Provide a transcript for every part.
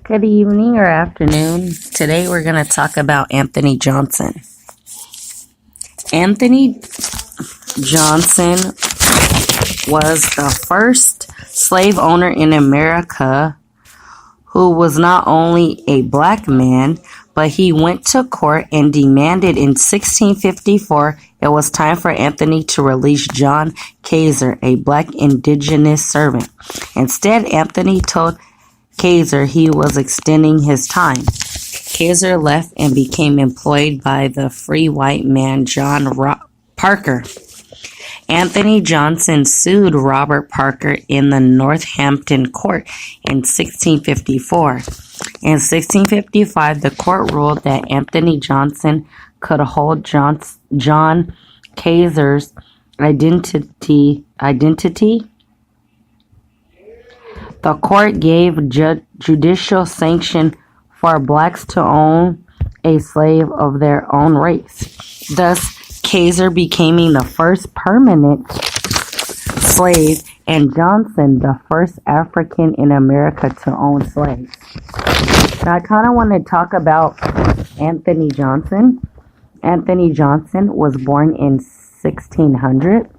Good evening or afternoon. Today we're going to talk about Anthony Johnson. Anthony Johnson was the first slave owner in America who was not only a black man, but he went to court and demanded in 1654 it was time for Anthony to release John Kaiser, a black indigenous servant. Instead, Anthony told Kaiser he was extending his time. Kaiser left and became employed by the free white man John Parker. Anthony Johnson sued Robert Parker in the Northampton court in 1654. In 1655, the court ruled that Anthony Johnson could hold John Kaiser's identity. The court gave judicial sanction for blacks to own a slave of their own race. Thus, Kaiser becoming the first permanent slave and Johnson the first African in America to own slaves. Now, I kind of want to talk about Anthony Johnson. Anthony Johnson was born in 1600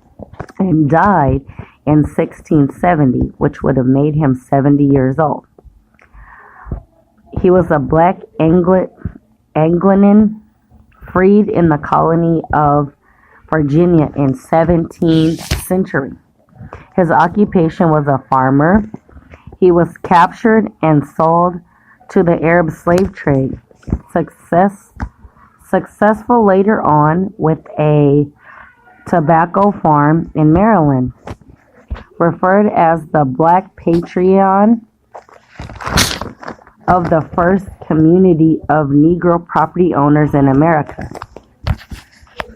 and died in 1670, which would have made him 70 years old. He was a black Anglican freed in the colony of Virginia in 17th century. His occupation was a farmer. He was captured and sold to the Arab slave trade. Successful later on with a tobacco farm in Maryland. Referred as the Black Patriarch of the first community of Negro property owners in America.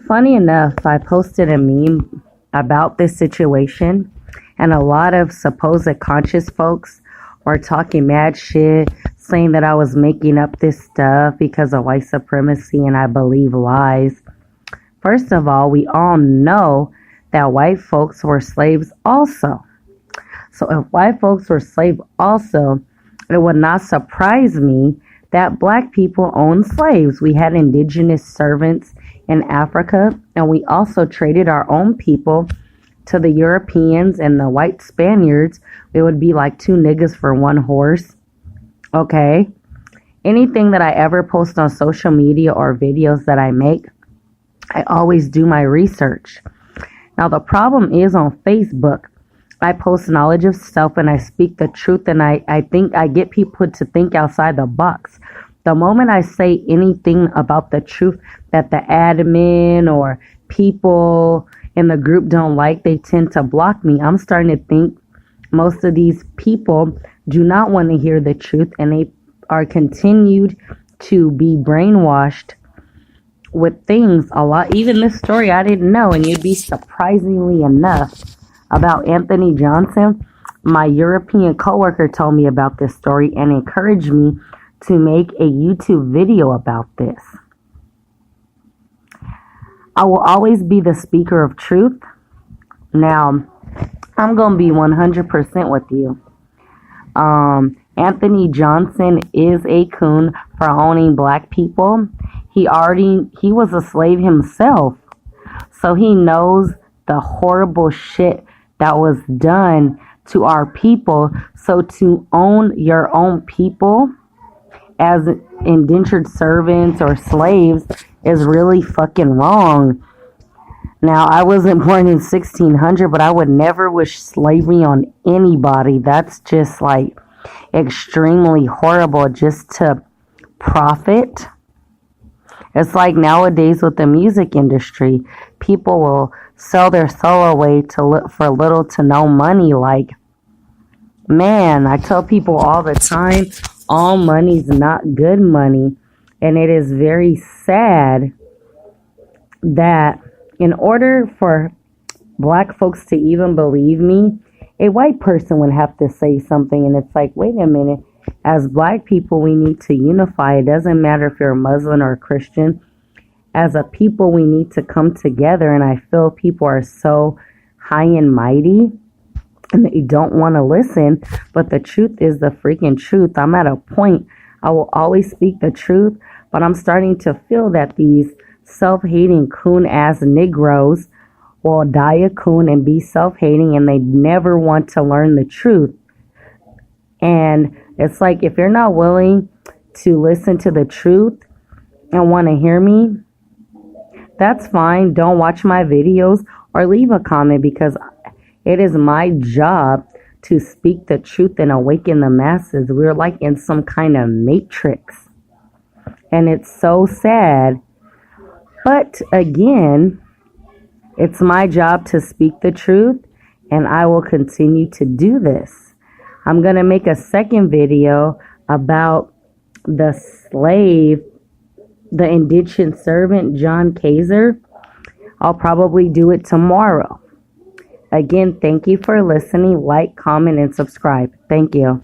Funny enough, I posted a meme about this situation, and a lot of supposed conscious folks were talking mad shit, saying that I was making up this stuff because of white supremacy and I believe lies. First of all, we all know that white folks were slaves also. So if white folks were slaves also, it would not surprise me that black people owned slaves. We had indigenous servants in Africa, and we also traded our own people to the Europeans and the white Spaniards. It would be like two niggas for one horse. Okay? Anything that I ever post on social media or videos that I make, I always do my research. Now, the problem is on Facebook, I post knowledge of self and I speak the truth, and I think I get people to think outside the box. The moment I say anything about the truth that the admin or people in the group don't like, they tend to block me. I'm starting to think most of these people do not want to hear the truth, and they are continued to be brainwashed with things a lot. Even this story I didn't know, and you'd be surprisingly enough about Anthony Johnson. My European coworker told me about this story and encouraged me to make a YouTube video about this. I will always be the speaker of truth. Now, I'm going to be 100% with you. Anthony Johnson is a coon for owning black people. He was a slave himself, so he knows the horrible shit that was done to our people. So to own your own people as indentured servants or slaves is really fucking wrong. Now, I wasn't born in 1600, but I would never wish slavery on anybody. That's just like extremely horrible, just to profit. It's like nowadays with the music industry, people will sell their soul away for little to no money. Like, man, I tell people all the time, all money's not good money. And it is very sad that in order for black folks to even believe me, a white person would have to say something. And it's like, wait a minute. As black people, we need to unify. It doesn't matter if you're a Muslim or a Christian. As a people, we need to come together. And I feel people are so high and mighty and they don't want to listen. But the truth is the freaking truth. I'm at a point, I will always speak the truth, but I'm starting to feel that these self-hating coon-ass Negroes will die a coon and be self-hating, and they never want to learn the truth. And it's like, if you're not willing to listen to the truth and want to hear me, that's fine. Don't watch my videos or leave a comment, because it is my job to speak the truth and awaken the masses. We're like in some kind of matrix. And it's so sad. But again, it's my job to speak the truth, and I will continue to do this. I'm going to make a second video about the slave, the indentured servant, John Kaiser. I'll probably do it tomorrow. Again, thank you for listening. Like, comment, and subscribe. Thank you.